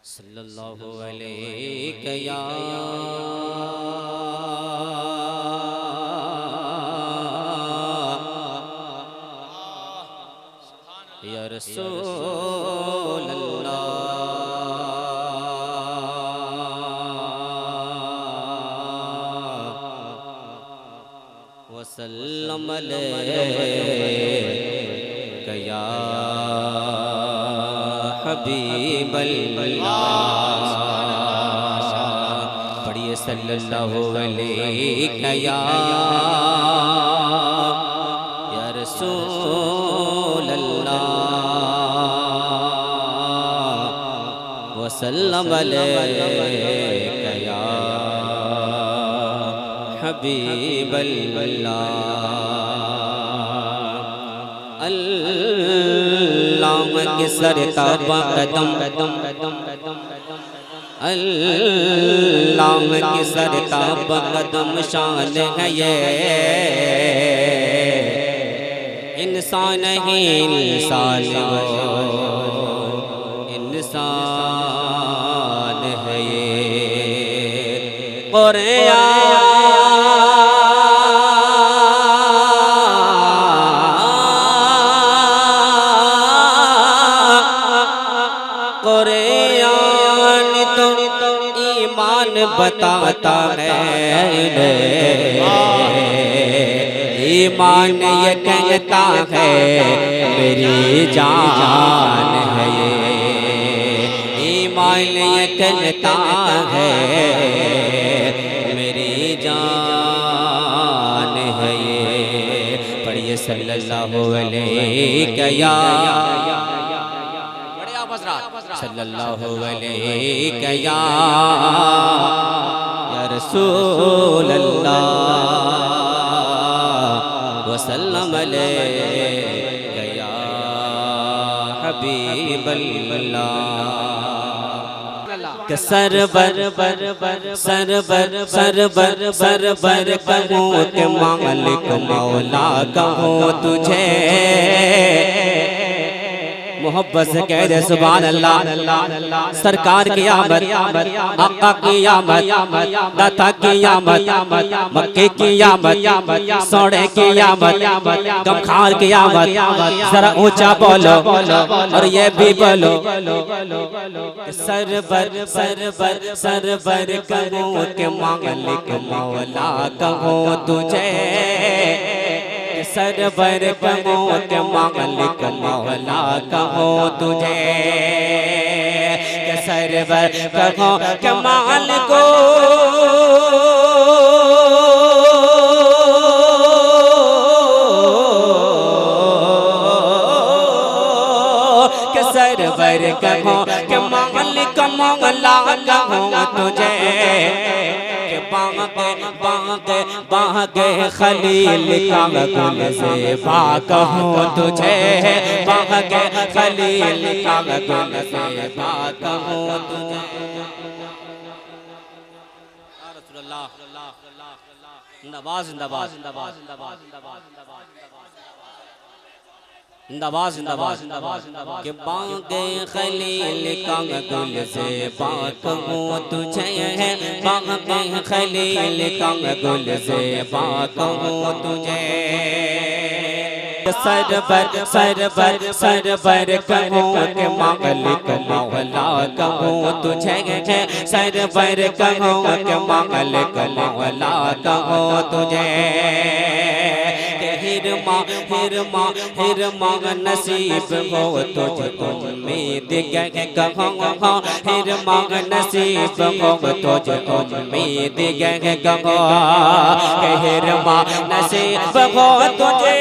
सल्लल्लाहु अलैहि या रसूल अल्लाह वसल्लम अलैका या हबीब अल्लाह। पढ़िए सल्लल्लाहु अलैका या रसूल अल्लाह वसल्लम अलैका या हबीब अल्लाह। अल्लाह के सर तबा कदम अल्लाह के सर तबा कदम शान है ये इंसान ही इंसान इंसान है ये कुरान तो ईमान बताता है ईमान ये कहता है मेरी जान है ये ईमान ये कहता है मेरी जान है ये। पढ़िए सल्लल्लाहु अलैहि या सल्लल्लाहु अलैहि या रसूल अल्लाह वसल्लम अलैका या हबीब अल्लाह। सरबर सरबर सरबर सरबर कहूँ के मालिक मौला कहूँ तुझे मोहब्बत से कह दे सुभान अल्लाह। सरकार की आमद आका की आमद दाता की आमद मक्के की आमद सोने की आमद गमखार की आमद। जरा ऊंचा बोलो और ये भी बोलो सरबर सरबर सरबर कहूँ के मालिक मौला कहूँ तुझे सरबर कहूँ के मालिक मौला कहूँ तुझे सरबर कहूँ के मालिक सरबर कहूँ के मालिक मौला कहूँ तुझे बागे बागे खलील का गुल से कहूँ तुझे बागे खलील का गुल से कहूँ तुझे। जिंदाबाद जिंदाबाद जिंदाबाद जिंदाबाद जिंदाबाद जिंदाबाद के बागे खलील का गुल से कहूँ तुझे बागे खलील का गुल से कहूँ तुझे सरबर सरबर सरबर कहूँ के मालिक मौला कहूँ तुझे सरबर कहूँ के मालिक मौला कहूँ तुझे हिरमा हिरमा हिरमा नसीब हो तुझको उम्मीद कहूँ हिरमा नसीब हो तुझको उम्मीद कहूँ हिरमा नसीब हो तुझे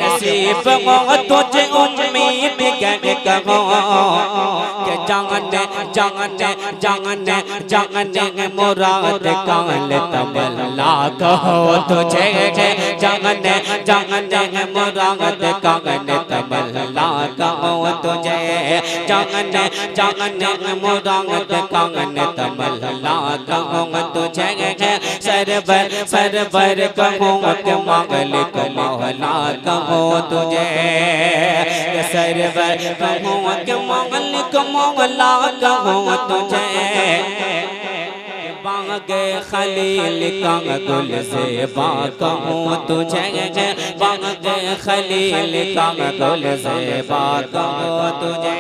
नसीब हो तुझे उम्मीद कहूँ के जाने जाने जाने जाने मुराद काल तमन्ना कहो तुझे जाने जाने मुराद काल तमन्ना कहो तुझे जान जान मुराद कांगन तमल्ला कहूँ तुझे सरबर सरबर कहूँ के मांगल को मौला कहूँ तुझे सरबर कहूँ के मांगल को मौला कहूँ तुझे बागे खलील कांग गुल से कहूँ तुझे बागे खलील कांग गुल से कहूँ तुझे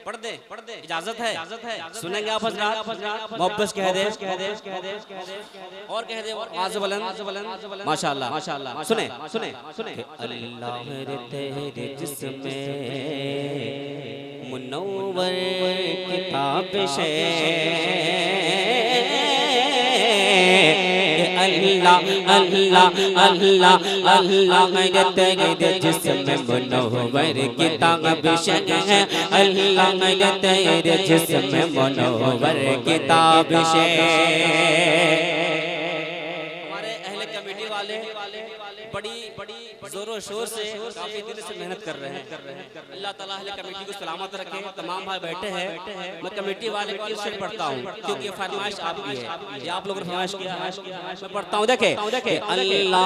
पढ़ दे इजाजत है सुनेंगे आप हज़रात मोहब्बत कह दे और कह दे आवाज़ बुलंद माशाअल्लाह सुने अल्लाह तेरे जिस्म मुनव्वर किताब से अल्लाह अल्लाह अल्लाह अल्लाह तेरे जिस्म मुनव्वर किताब से अल्लाह तेरे जिस्म मुनव्वर किताब से हमारे अहले कमेटी वाले बड़ी जोरों शोर से काफी दिल से मेहनत कर रहे हैं। अल्लाह ताला अहले कमेटी को सलामत रखे। तमाम भाई बैठे हैं, मैं कमेटी वाले की से पढ़ता हूँ क्योंकि फरमाइश आपकी है, ये आप लोगों ने फरमाइश किया है, मैं पढ़ता हूँ। देखे अल्लाह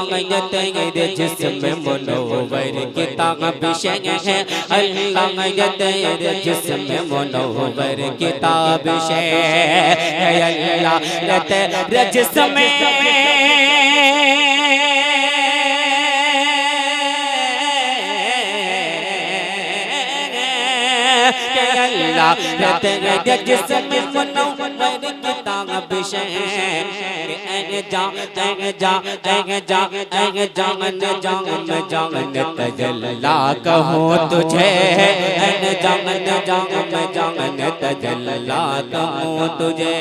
तेरे जिस्म मुनव्वर किताब से अल्लाह तेरे जिस्म मुनव्वर किताब से अल्लाह तेरे जिस्म अल्लाह तेरे जिस्म मुनव्वर किताब से जान तजल्ला कहूँ तुझे जान तजल्ला कहूँ तुझे।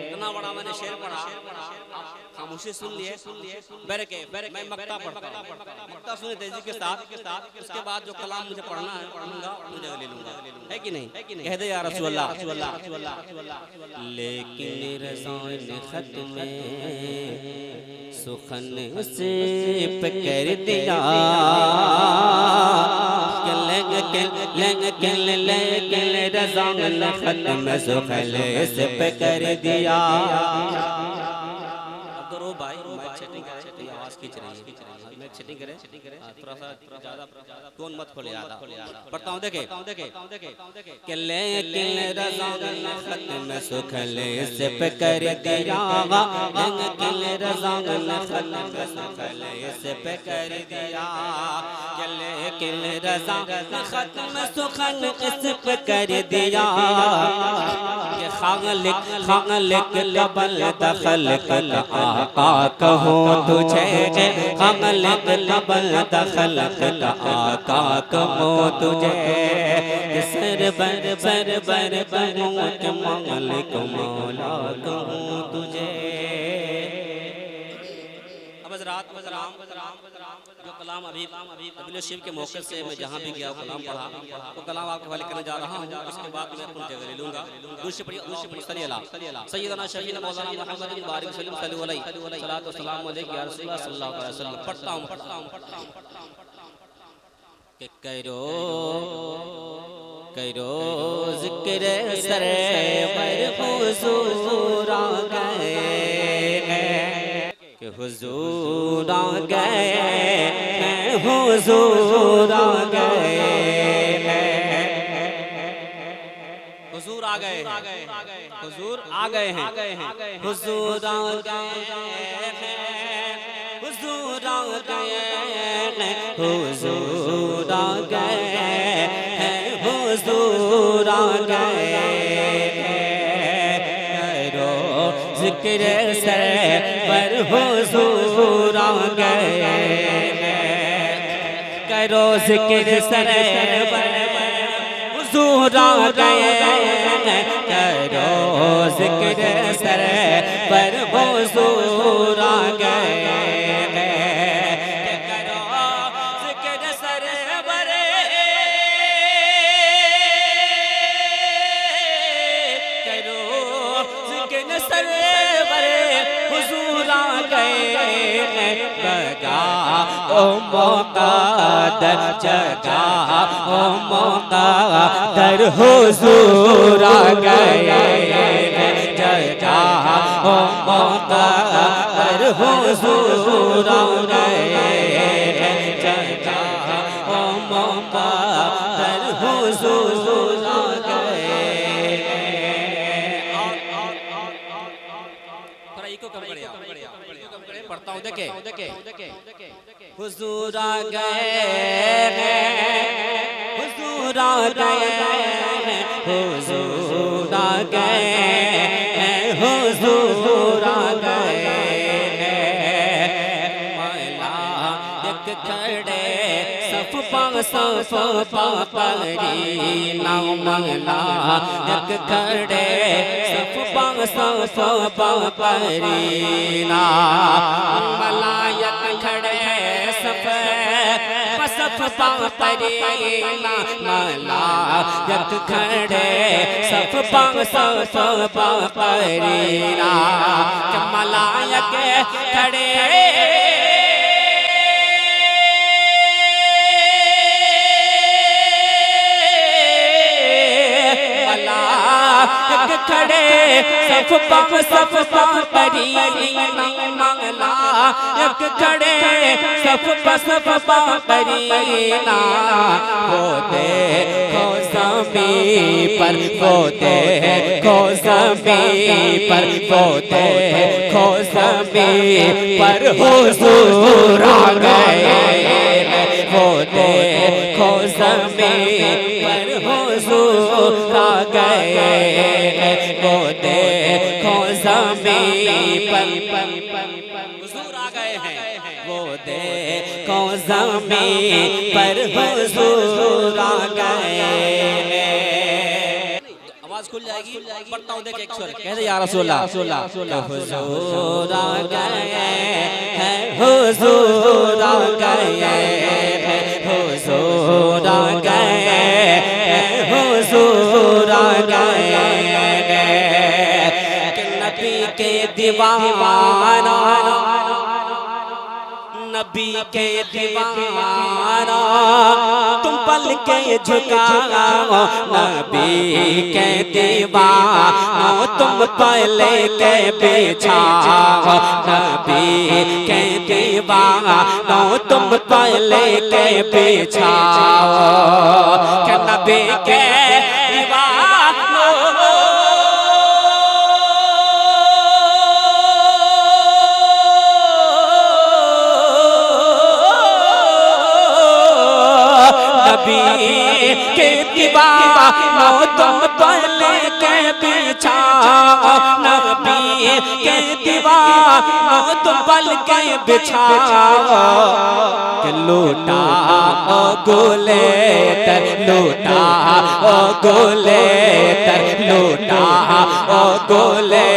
इतना बड़ा मैंने शेर पढ़ा, खामोशी सुन लिए बैरके मैं मक्ता पढ़ता हूँ, मक्ता सुने तेजी के साथ उसके बाद जो कलाम मुझे पढ़ना है पढ़ूंगा, मुझे ले लूंगा, है कि नहीं? कह दे या रसूल अल्लाह। लेकिन रज़ान खत में सुखन से कर दिया रज़ान खत में सुखन से कर दिया। भाई सेटिंग करे, आवाज खींच रही है, मैं सेटिंग करे थोड़ा सा ज्यादा टोन मत खोले ज्यादा पढ़ता हूँ। देखे के लेकिन रज़ान खत में सुखले से कर दिया रज़ान खत में सुखले से कर दिया लेकिन रज़ान खत में सुखल से कर दिया खालिक कबल दखल कल आका कहूँ तुझे खालिक कबल दखल कल आका कहूँ तुझे सरबर सरबर कहूँ के मालिक मौला कहूँ तुझे। अब हज़रात जो कलाम अभी अब्दुल शिव के मौके से मैं जहाँ भी गया कलाम पढ़ा तो कलाम आपके हवाले करने जा रहा हूँ। उसके बाद मैं अपनी जगह ले लूँगा। दूसरी पढ़ी सैयदना शफीना मौलाना मोहम्मद बारिक सल्लल्लाहु अलैहि सलाम अलैहि या रसूलुल्लाह सल्लल्लाहु अलैहि वसल्लम पढ़ता हूँ कि करो ज़िक्र सरे पर हुज़ूर आ गए कि हुज़ूर आ गए हुज़ूर आ गए हुज़ूर आ गए हुज़ूर आ गए हैं हुज़ूर आ गए हुज़ूर आ गए हुज़ूर आ गए हुज़ूर आ गए करो ज़िक्र सर पर हुज़ूर आ गए करो ज़िक्र सर पर हुज़ूर आ गए करो ज़िक्र सर पर हुज़ूर आ गए हुज़ूर आ गए बगा ओ मुक़द्दर जगा ओ मुक़द्दर हुजूर आ गए जगा ओ मुक़द्दर हुजूर आ गए जगा ओ मुक़द्दर हुजूर आ गए। पढ़ता हूँ देखे हुजूर आ गए हुजूर आ गए हुजूर आ गए हुजूर आ गए मलाइक खड़े सफ परी ना मलाइक खड़े सफ परी ना मलाइक खड़े सफ परी ना मलाइक खड़े सफ परी ना मलाइक खड़े खड़े सफ परी मंगला एक खड़े सफ परी ना होते खो ज़मीं पर होते खो ज़मीं पर होते खो ज़मीं पर हुजूर आ गए होते खो ज़मीं पर हुजूर आ गए होते खो ज़मीं पर हुजूर आ गए हैं वो देखो ज़मीं पर हुजूर आ गए। आवाज खुल जाएगी पढ़ता हूँ देख एक स्वर कह दे या रसूल अल्लाह हुजूर आ गए हैं हुजूर आ गए हैं हुजूर आ गए हैं हुजूर आ गए नबी के दीवाना नबी के दीवाना तुम पल के झुकाओ नबी के दीवाना तुम पल के बिछाओ नबी के दीवाना तुम पल के बिछाओ के नबी के के दीवाना तुम पल के बिछाओ नबी के दीवाना तुम पल के बिछाओ कि लूटा ओ गोले तर लूटा ओ गोले तर लूटा ओ गोले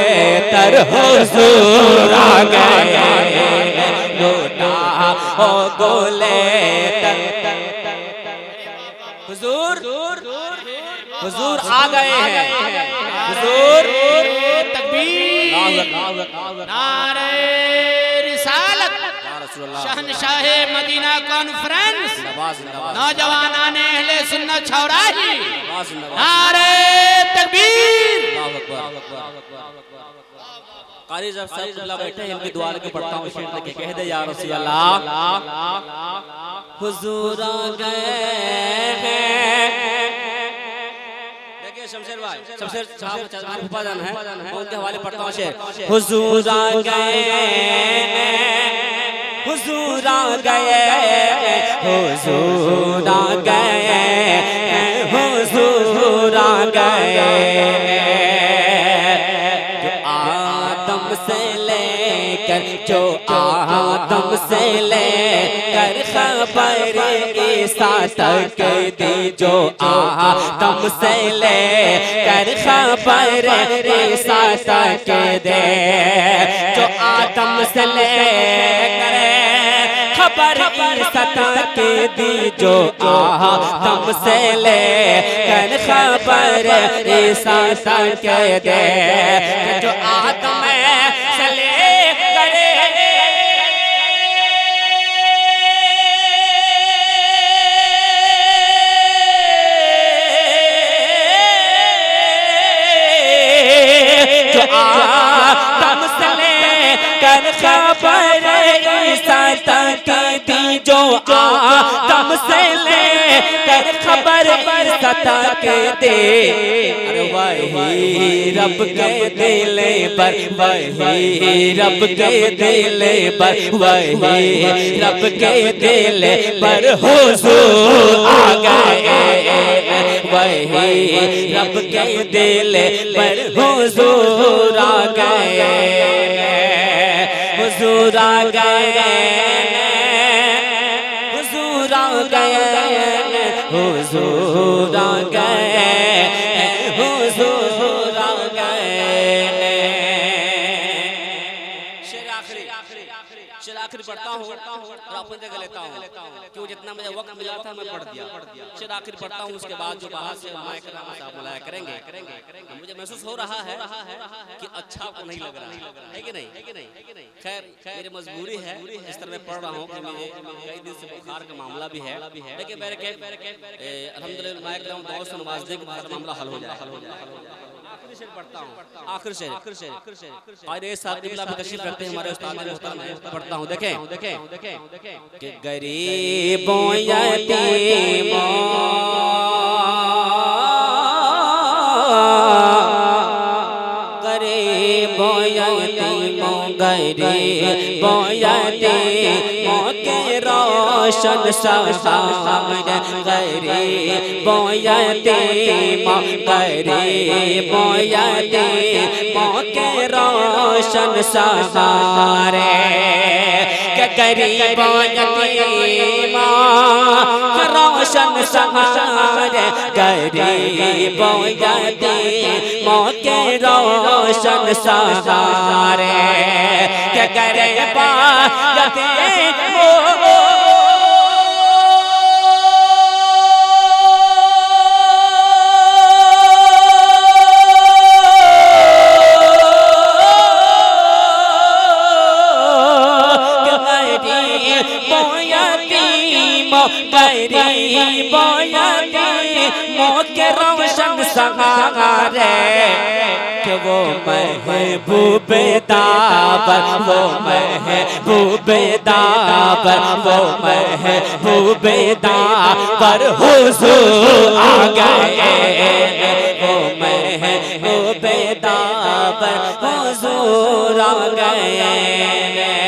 तर हुजूर आ गए लूटा ओ गोले तर हुजूर आ गए हैं हुजूर तकबीर नारे रिसालत शहनशाहे मदीना कॉन्फ्रेंस नौजवान अहले सुन्नत छौराही नारे तकबीर। कारी जब सब बैठे हैं इनकी दुआ के पढ़ता हूँ शेर लेके कह दे या रसूल अल्लाह हुजूर आ गए हैं। शमशेर भाई शमशेर साहब उपादान है उनके हवाले पढ़ता हूँ शेर हुजूर आ गए हुजूर आ गए हुजूर आ गए हुजूर आ गए जो आदम से लेकर खबर ईसा तक दी जो आदम से लेकर खबर ईसा तक दे जो आदम से लेकर खबर ईसा तक दी जो आदम से लेकर खबर ईसा तक दे जो आदम से लेकर आदम से लेकर खबर ईसा तक दी जो आदम से लेकर खबर ईसा तक दे। वही रब के दिल पर, वही रब के दिल पर, वही रब के दिल पर हुजूर आ गए। वही रब के दिल पर हुजूर आ गए, हुजूर आ गए, हुजूर आ गए, हुजूर आ गए, हुजूर आ गए। शेर आखिरी पढ़ता हूँ और अपने जगह लेता हूँ, क्यों जितना मुझे वक्त मिला था मैं पढ़ दिया। शेर आखिरी पढ़ता हूँ, उसके बाद जो बाहर से साहब बुलाया करेंगे। मुझे महसूस हो रहा है कि अच्छा आपको नहीं लग रहा है कि नहीं। खैर मेरी मजबूरी है, इस तरह मैं पढ़ रहा हूँ कि मुझे कई दिन से बुखार का मामला भी है, लेकिन मेरे के अल्हम्दुलिल्लाह बहुत से नवाज़ने के बाद मामला हल हो जाए। आखिरी शेर पढ़ता हूँ, आखिर शेर आए साहब किबला पे तशरीफ रखते हैं हमारे उस्ताद मोहतरम। पढ़ता हूँ, देखें कि गरीबों यतीमों गरीबों यतीमों गरीबों यतीमों के रोशन सहारे, गरीबों यतीमों गरीबों यतीमों के रोशन सहारे। गरीबों यतीमों के रोशन सहारे, गरीबों यतीमों के रोशन सहारे। गरीबों यतीमों गरीबों यतीमों के रोशन सहारे। कि वो महबूब दावर, वो महबूब दावर, वो महबूब दावर हुजूर आ गए। वो महबूब दावर हुजूर आ गए।